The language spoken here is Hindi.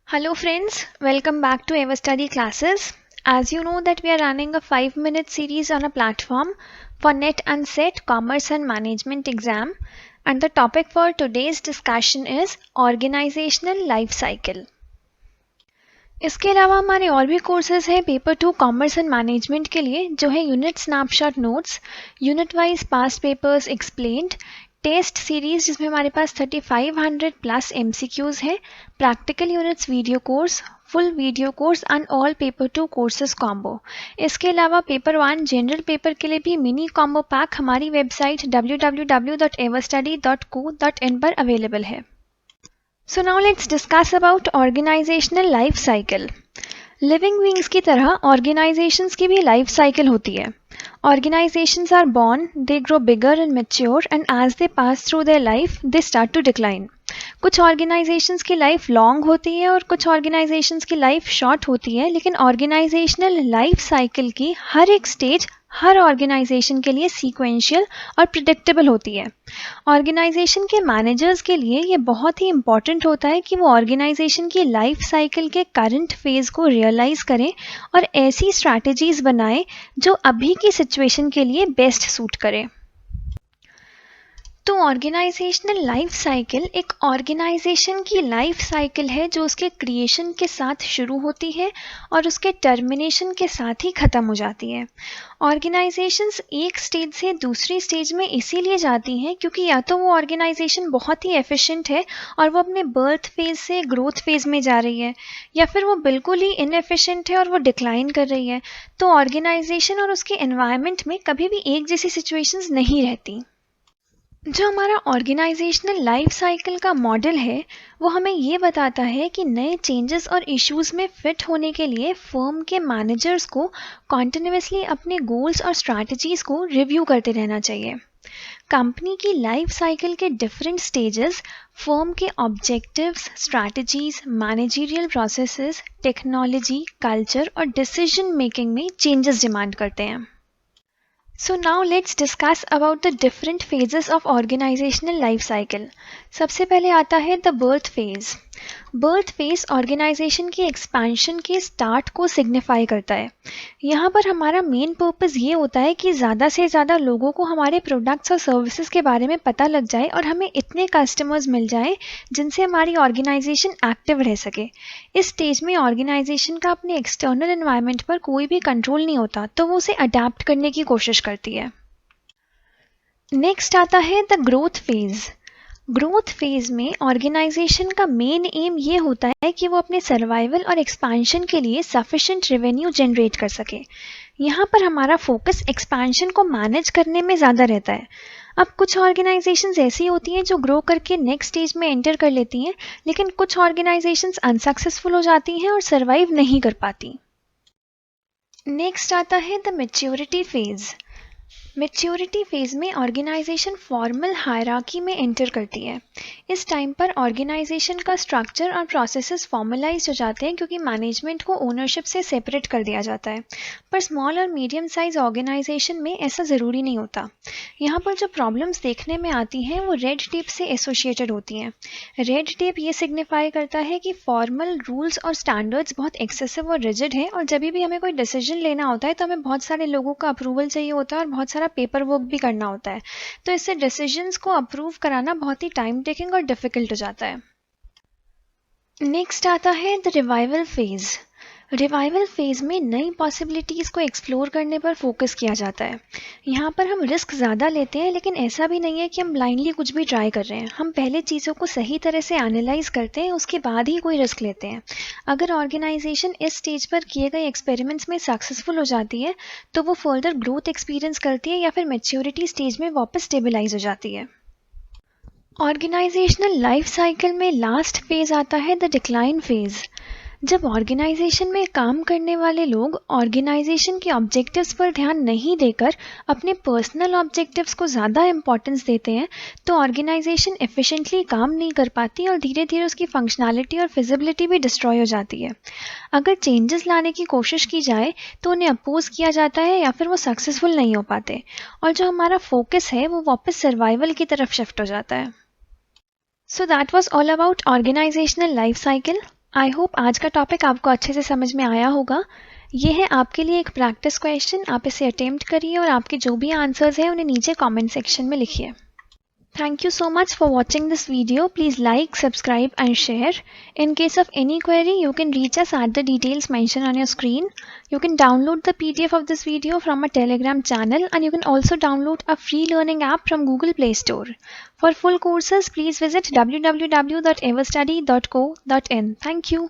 Hello friends, welcome back to Ever Study classes. As you know that we are running a 5-minute series on a platform for NET and SET Commerce and Management exam, and the topic for today's discussion is Organizational Life Cycle. इसके अलावा हमारे और भी कोर्सेज हैं पेपर 2 कॉमर्स एंड मैनेजमेंट के लिए जो है unit snapshot notes, unit wise past papers explained, test series जिसमें हमारे पास 3500 प्लस MCQs है, practical units video course, full video course and all paper 2 courses combo. इसके अलावा पेपर 1 जनरल पेपर के लिए भी मिनी कॉम्बो पैक हमारी वेबसाइट www.everstudy.co.in पर अवेलेबल है। So now let's discuss about organizational life cycle. Living beings की तरह organizations की भी life cycle होती है. Organizations are born, they grow bigger and mature, and as they pass through their life, they start to decline. कुछ organizations की life long होती है और कुछ organizations की life short होती है, लेकिन organizational life cycle की हर एक stage हर ऑर्गेनाइजेशन के लिए सीक्वेंशियल और प्रिडिक्टेबल होती है। ऑर्गेनाइजेशन के मैनेजर्स के लिए ये बहुत ही इंपॉर्टेंट होता है कि वो ऑर्गेनाइजेशन की लाइफ साइकिल के करंट फेज को रियलाइज करें और ऐसी स्ट्रैटेजीज बनाएं जो अभी की सिचुएशन के लिए बेस्ट सूट करे। तो ऑर्गेनाइजेशनल लाइफ साइकिल एक ऑर्गेनाइजेशन की लाइफ साइकिल है जो उसके क्रिएशन के साथ शुरू होती है और उसके टर्मिनेशन के साथ ही ख़त्म हो जाती है। ऑर्गेनाइजेशंस एक स्टेज से दूसरी स्टेज में इसीलिए जाती हैं क्योंकि या तो वो ऑर्गेनाइजेशन बहुत ही एफिशिएंट है और वो अपने बर्थ फेज से ग्रोथ फेज में जा रही है, या फिर वो बिल्कुल ही इनएफिशिएंट है और वो डिक्लाइन कर रही है। तो ऑर्गेनाइजेशन और उसके एनवायरनमेंट में कभी भी एक जैसी सिचुएशंस नहीं रहती। जो हमारा ऑर्गेनाइजेशनल लाइफ साइकिल का मॉडल है वो हमें ये बताता है कि नए चेंजेस और इश्यूज में फिट होने के लिए फर्म के मैनेजर्स को कॉन्टिन्यूसली अपने गोल्स और स्ट्रैटेजीज को रिव्यू करते रहना चाहिए। कंपनी की लाइफ साइकिल के डिफरेंट स्टेजेस फर्म के objectives, strategies, managerial processes, technology, culture और डिसीजन मेकिंग में चेंजेस डिमांड करते हैं। So now let's discuss about the different phases of organizational life cycle. सबसे पहले आता है the birth phase. Birth phase organization की expansion के start को signify करता है। यहाँ पर हमारा main purpose ये होता है कि ज़्यादा से ज़्यादा लोगों को हमारे products और services के बारे में पता लग जाए और हमें इतने customers मिल जाए जिनसे हमारी organization active रह सके। इस stage में organization का अपने external environment पर कोई भी control नहीं होता, तो वो उसे adapt करने की कोशिश करती है। नेक्स्ट आता है the growth phase. Growth phase में ऑर्गेनाइजेशन का मेन एम ये होता है कि वो अपने सर्वाइवल और एक्सपेंशन के लिए सफिशिएंट रेवेन्यू जनरेट कर सके। यहाँ पर हमारा फोकस एक्सपेंशन को मैनेज करने में ज़्यादा रहता है। अब कुछ ऑर्गेनाइजेशंस ऐसी होती हैं जो ग्रो करके नेक्स्ट स्टेज में एंटर कर लेती हैं, लेकिन कुछ ऑर्गेनाइजेशंस अनसक्सेसफुल हो जाती हैं और सर्वाइव नहीं कर पाती। नेक्स्ट आता है the maturity phase. Maturity phase में ऑर्गेनाइजेशन फॉर्मल हायरार्की में एंटर करती है। इस टाइम पर ऑर्गेनाइजेशन का स्ट्रक्चर और प्रोसेसेस फॉर्मलाइज हो जाते हैं क्योंकि मैनेजमेंट को ओनरशिप से सेपरेट कर दिया जाता है। पर स्मॉल और मीडियम साइज ऑर्गेनाइजेशन में ऐसा ज़रूरी नहीं होता। यहाँ पर जो प्रॉब्लम्स देखने में आती हैं वो रेड टेप से एसोसिएटेड होती हैं। रेड टेप ये सिग्निफाई करता है कि फॉर्मल रूल्स और स्टैंडर्ड्स बहुत एक्सेसिव और रिजिड हैं और जब भी हमें कोई डिसीजन लेना होता है तो हमें बहुत सारे लोगों का अप्रूवल चाहिए होता है और बहुत सारा पेपर वर्क भी करना होता है। तो इससे डिसीजंस को अप्रूव कराना बहुत ही टाइम टेकिंग और डिफिकल्ट हो जाता है। नेक्स्ट आता है the revival phase. Revival phase में नई पॉसिबिलिटीज़ को एक्सप्लोर करने पर फोकस किया जाता है। यहाँ पर हम रिस्क ज़्यादा लेते हैं, लेकिन ऐसा भी नहीं है कि हम ब्लाइंडली कुछ भी ट्राई कर रहे हैं। हम पहले चीज़ों को सही तरह से एनालाइज करते हैं, उसके बाद ही कोई रिस्क लेते हैं। अगर ऑर्गेनाइजेशन इस स्टेज पर किए गए एक्सपेरिमेंट्स में सक्सेसफुल हो जाती है तो वो फर्दर ग्रोथ एक्सपीरियंस करती है या फिर मैच्योरिटी स्टेज में वापस स्टेबलाइज हो जाती है। ऑर्गेनाइजेशनल लाइफ साइकिल में लास्ट फेज आता है द डिक्लाइन फेज। जब ऑर्गेनाइजेशन में काम करने वाले लोग ऑर्गेनाइजेशन के ऑब्जेक्टिव्स पर ध्यान नहीं देकर अपने पर्सनल ऑब्जेक्टिव्स को ज़्यादा इंपॉर्टेंस देते हैं तो ऑर्गेनाइजेशन एफिशिएंटली काम नहीं कर पाती और धीरे धीरे उसकी फंक्शनैलिटी और फिजिबिलिटी भी डिस्ट्रॉय हो जाती है। अगर चेंजेस लाने की कोशिश की जाए तो उन्हें अपोज किया जाता है या फिर वो सक्सेसफुल नहीं हो पाते और जो हमारा फोकस है वो वापस सर्वाइवल की तरफ शिफ्ट हो जाता है। So that was all about organisational life cycle. I hope आज का टॉपिक आपको अच्छे से समझ में आया होगा। ये है आपके लिए एक प्रैक्टिस क्वेश्चन, आप इसे अटेम्प्ट करिए और आपके जो भी आंसर्स हैं उन्हें नीचे कमेंट सेक्शन में लिखिए। Thank you so much for watching this video. Please like, subscribe and share. In case of any query, you can reach us at the details mentioned on your screen. You can download the PDF of this video from our Telegram channel, and you can also download a free learning app from Google Play Store. For full courses, please visit www.everstudy.co.in. Thank you.